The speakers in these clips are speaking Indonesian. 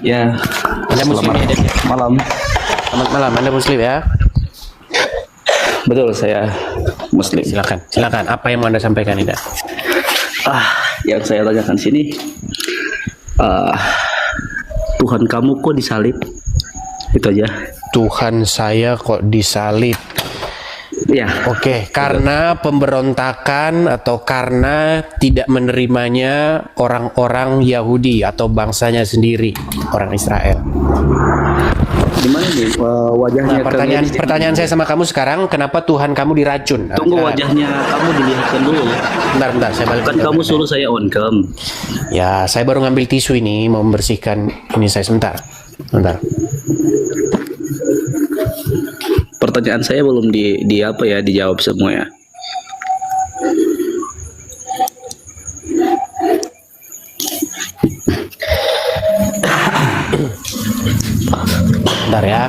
Ya, Anda muslim selamat ya, Dan? malam. Selamat malam, Anda muslim ya? Betul, saya Muslim. Silakan. Apa yang mau Anda sampaikan, Ida? Yang saya tanyakan sini, ah, Tuhan kamu kok disalib? Itu aja. Tuhan saya kok disalib? Ya, Oke, karena pemberontakan atau karena tidak menerimanya orang-orang Yahudi atau bangsanya sendiri, orang Israel. di mana nih wajahnya? Nah, pertanyaan saya sama kamu sekarang, kenapa Tuhan kamu diracun? Nah, Tunggu, sekarang. wajahnya kamu dilihatkan dulu ya. Bentar, saya balik. Kan kamu suruh saya on cam. Ya, saya baru ngambil tisu ini, mau membersihkan ini saya sebentar. Pertanyaan saya belum dijawab semua ya. Bentar ya.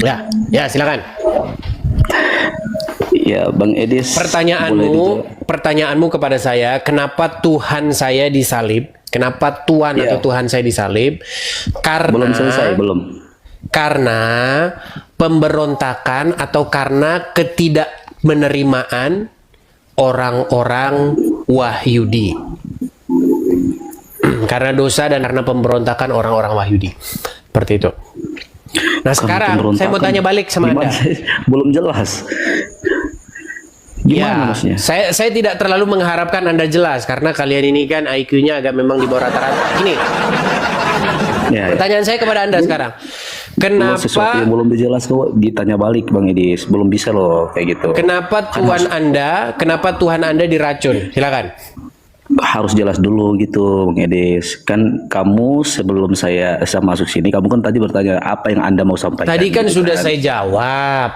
Ya, Ya, silakan. ya Bang Edis. boleh Pertanyaanmu kepada saya, kenapa Tuhan saya disalib? Kenapa Tuhan Ya. atau Tuhan saya disalib? Karena belum selesai, belum. Karena pemberontakan atau karena ketidakmenerimaan orang-orang Wahyudi. Karena dosa dan karena pemberontakan orang-orang Wahyudi. Seperti itu. Nah, sekarang saya mau tanya balik sama Gimana? Anda. Belum jelas. Gimana maksudnya? Saya tidak terlalu mengharapkan Anda jelas karena kalian ini kan IQ-nya agak memang di bawah rata-rata. Gini, Ya, pertanyaan saya kepada Anda sekarang. Kalau sesuatu yang Kenapa belum dijelas kok ditanya balik Bang Edis, belum bisa loh kayak gitu. kenapa Tuhan Anda diracun? Silakan. Harus jelas dulu gitu Bang Edis. Kan kamu sebelum saya masuk sini, kamu kan tadi bertanya apa yang Anda mau sampaikan. Tadi kan gitu sudah saya jawab.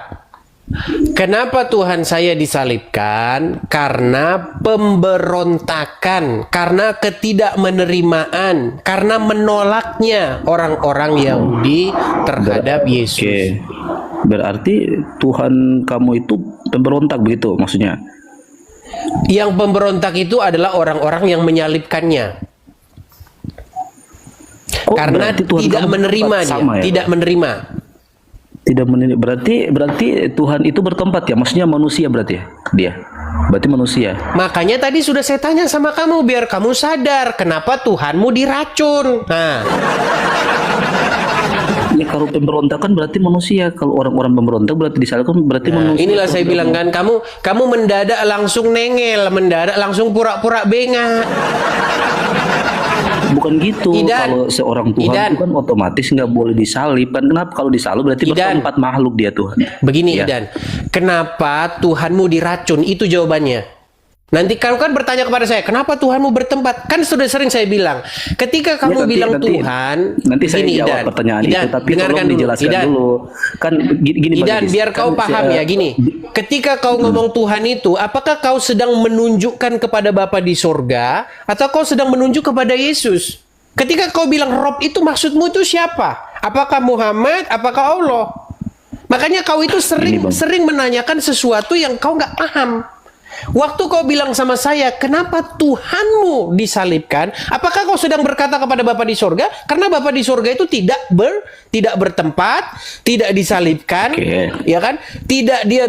Kenapa Tuhan saya disalibkan? Karena pemberontakan, karena ketidakmenerimaan, karena menolaknya orang-orang Yahudi terhadap Yesus. Oke. Berarti Tuhan kamu itu pemberontak begitu maksudnya? Yang pemberontak itu adalah orang-orang yang menyalibkannya. Oh, Karena berarti Tuhan tidak kamu menerima dia, sama ya? tidak menerima. Tidak menerima. Berarti Tuhan itu bertempat ya, maksudnya manusia berarti ya dia. Berarti manusia. Makanya tadi sudah saya tanya sama kamu biar kamu sadar kenapa Tuhanmu diracun. Nah, Ya kalau pemberontakan berarti manusia. Kalau orang-orang pemberontak berarti disalahkan berarti manusia. inilah saya bilang kan kamu mendadak langsung nengel, mendadak langsung pura-pura bengak. Bukan gitu. Idan. Kalau seorang Tuhan Idan. itu kan otomatis nggak boleh disalib. Kan kenapa kalau disalib berarti Idan. bertempat makhluk dia Tuhan. Begini, Ya. Idan, kenapa Tuhanmu diracun? Itu jawabannya. Nanti kamu kan bertanya kepada saya, kenapa Tuhanmu bertempat? Kan sudah sering saya bilang, ketika kamu bilang Tuhan, nanti saya gini, jawab Idan, pertanyaan Idan, itu, tapi dengarkan tolong dulu, dijelaskan Idan. dulu. Kan gini Bang Idan, Edis, biar kan kau paham ya, gini. Ketika kau ngomong Tuhan itu, apakah kau sedang menunjukkan kepada Bapa di sorga, atau kau sedang menunjuk kepada Yesus? Ketika kau bilang Rob itu maksudmu itu siapa? Apakah Muhammad? Apakah Allah? Makanya kau itu Bang. sering menanyakan sesuatu yang kau nggak paham. Waktu kau bilang sama saya, kenapa Tuhanmu disalibkan? Apakah kau sedang berkata kepada Bapa di sorga? Karena Bapa di sorga itu tidak bertempat, tidak disalibkan, Oke. ya kan? Tidak dia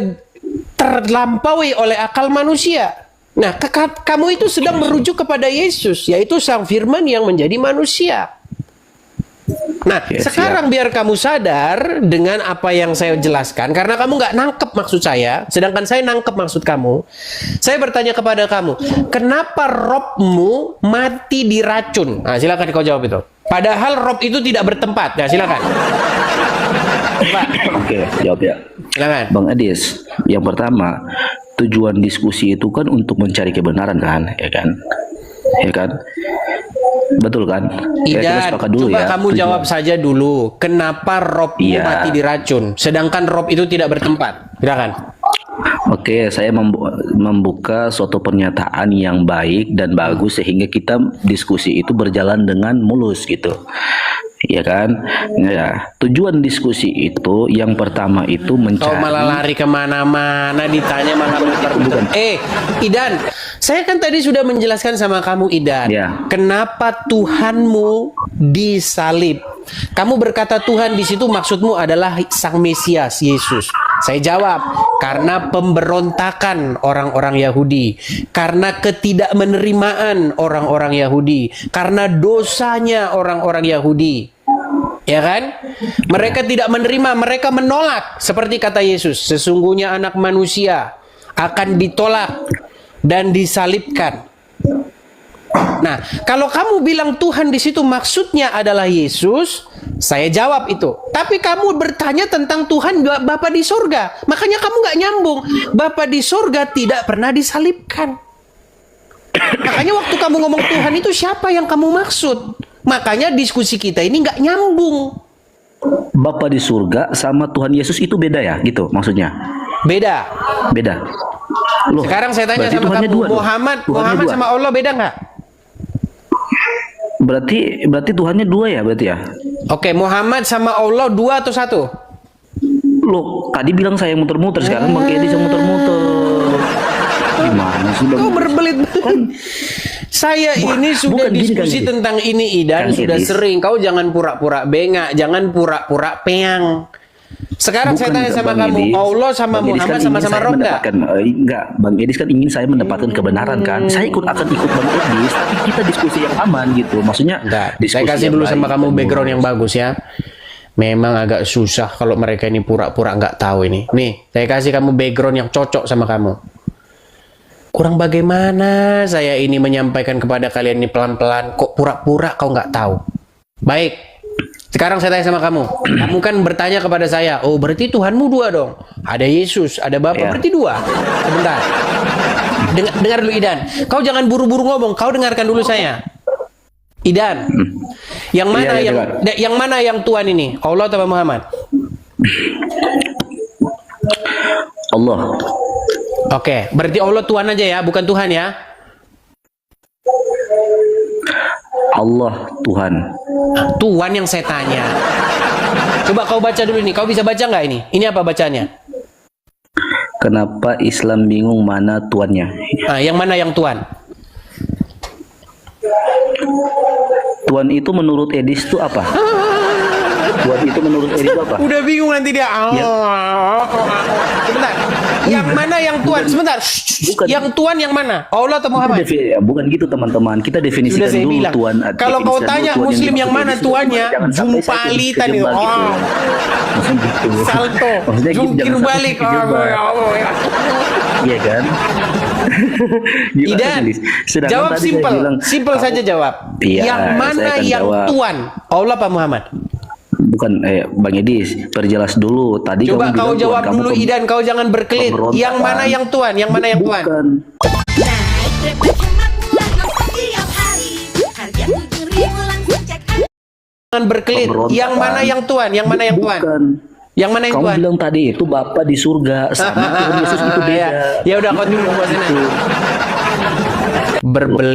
terlampaui oleh akal manusia. Nah, kamu itu sedang merujuk kepada Yesus, yaitu Sang Firman yang menjadi manusia. Nah, Oke, sekarang biar kamu sadar dengan apa yang saya jelaskan, karena kamu nggak nangkep maksud saya, sedangkan saya nangkep maksud kamu. Saya bertanya kepada kamu, kenapa Robmu mati diracun? Nah, silakan kau jawab itu. Padahal Rob itu tidak bertempat. Nah, silakan. Pak, Oke, jawab ya. silakan. Bang Edis, yang pertama, tujuan diskusi itu kan untuk mencari kebenaran kan, ya kan? Ya kan? Betul kan? Ya, kita Idan, sepakat dulu coba ya. kamu jawab saja dulu. Kenapa Robmu Iya. mati diracun? Sedangkan Rob itu tidak bertempat. Silakan. Oke, saya membuka suatu pernyataan yang baik dan bagus sehingga kita diskusi itu berjalan dengan mulus gitu. ya kan? Ya, tujuan diskusi itu yang pertama itu Kau mencari. malah lari kemana-mana, ditanya malah muter-muter. Idan, saya kan tadi sudah menjelaskan sama kamu, Idan. Ya. Kenapa Tuhanmu disalib? Kamu berkata Tuhan di situ maksudmu adalah Sang Mesias, Yesus. Saya jawab, karena pemberontakan orang-orang Yahudi, karena ketidakmenerimaan orang-orang Yahudi, karena dosanya orang-orang Yahudi. Ya kan? Mereka tidak menerima, mereka menolak. Seperti kata Yesus, sesungguhnya anak manusia akan ditolak dan disalibkan. Nah, kalau kamu bilang Tuhan di situ maksudnya adalah Yesus, saya jawab itu. Tapi kamu bertanya tentang Tuhan Bapa di sorga. Makanya kamu nggak nyambung. Bapa di sorga tidak pernah disalibkan. Makanya waktu kamu ngomong Tuhan itu siapa yang kamu maksud? Makanya diskusi kita ini nggak nyambung. Bapa di surga sama Tuhan Yesus itu beda ya, gitu maksudnya? Beda. Beda. Loh, Sekarang saya tanya berarti sama Tuhannya kamu, dua dong? Muhammad Tuhannya dua. sama Allah beda nggak? Berarti Tuhannya dua ya berarti ya? Oke, Muhammad sama Allah dua atau satu? Loh, tadi bilang saya muter-muter, sekarang Bang Edi saya muter-muter. Gimana sih Bang? Kau berbelit-belit. Saya ini sudah bukan gini, diskusi Kang Edi. tentang ini, Idan, Kang sudah Edi. sering. Kau jangan pura-pura bengak, jangan pura-pura peang. Sekarang saya Bukan, tanya sama Bang kamu, Edis. Allah sama Bang Edis Muhammad kan ingin sama-sama saya roh nggak? mendapatkan, enggak, Bang Edis kan ingin saya mendapatkan kebenaran kan. Saya akan ikut Bang Edis, tapi kita diskusi yang aman gitu. Maksudnya Enggak, saya diskusi kasih yang dulu baik sama kamu dan background lurus. yang bagus ya. Memang agak susah kalau mereka ini pura-pura nggak tahu ini. Nih, saya kasih kamu background yang cocok sama kamu. Kurang bagaimana saya ini menyampaikan kepada kalian ini pelan-pelan, kok pura-pura kau nggak tahu. Baik, sekarang saya tanya sama kamu. Kamu kan bertanya kepada saya, oh berarti Tuhanmu dua dong. Ada Yesus, ada Bapa, Ya. berarti dua. Sebentar. Dengar dulu Idan. Kau jangan buru-buru ngomong, kau dengarkan dulu saya. Idan, yang mana Iya, yang mana yang Tuhan ini? Allah atau Muhammad? Allah. Oke, berarti Allah Tuhan aja ya, bukan Tuhan ya? Allah Tuhan. Tuhan yang saya tanya. Coba kau baca dulu ini. Kau bisa baca nggak ini? Ini apa bacanya? Kenapa Islam bingung mana tuannya? Yang mana yang Tuhan? Tuan itu menurut Edis itu apa? Tuan itu menurut Edis itu apa? Udah bingung nanti dia. Sebentar. Yang mana yang Tuhan? Sebentar. Bukan. Yang Tuhan yang mana? Allah atau Muhammad? Ya, bukan gitu teman-teman. Kita definisikan Sudah saya dulu bilang. tuan. Kalau kau definisikan tanya dulu tuan Muslim yang dimaksud mana Edis itu tuannya? apa. Jangan sampai saya Jumpalitan itu. kejebak gitu. Oh. Maksudnya gitu. Salto. Maksudnya gitu, Jungkir jangan sampai balik. kejebak. Iya kan? Gimana, Idan, Edis? Sedangkan jawab tadi saya simpel. bilang, Simpel kamu- saja jawab. Iya, Yang saya mana akan yang jawab. Tuhan? Allah apa Muhammad? Bukan, Bang Edis, perjelas dulu. Tadi Coba kamu kau bilang jawab Tuhan kamu dulu Idan, kau jangan berkelit. pemberontakan. Yang mana yang Tuhan? Yang mana yang Tuhan? Bukan. Naik Grab hemat murah nongkrong tiap hari. Harga 7.000 langsung cek aja. Jangan berkelit. Pemberontakan. Yang mana yang Tuhan? Yang mana yang Tuhan? Bukan. Yang mana yang Kamu Tuhan? bilang tadi itu Bapa di surga sama Tuhan Yesus itu beda. Ya udah kau dulu Gitu. Berbeli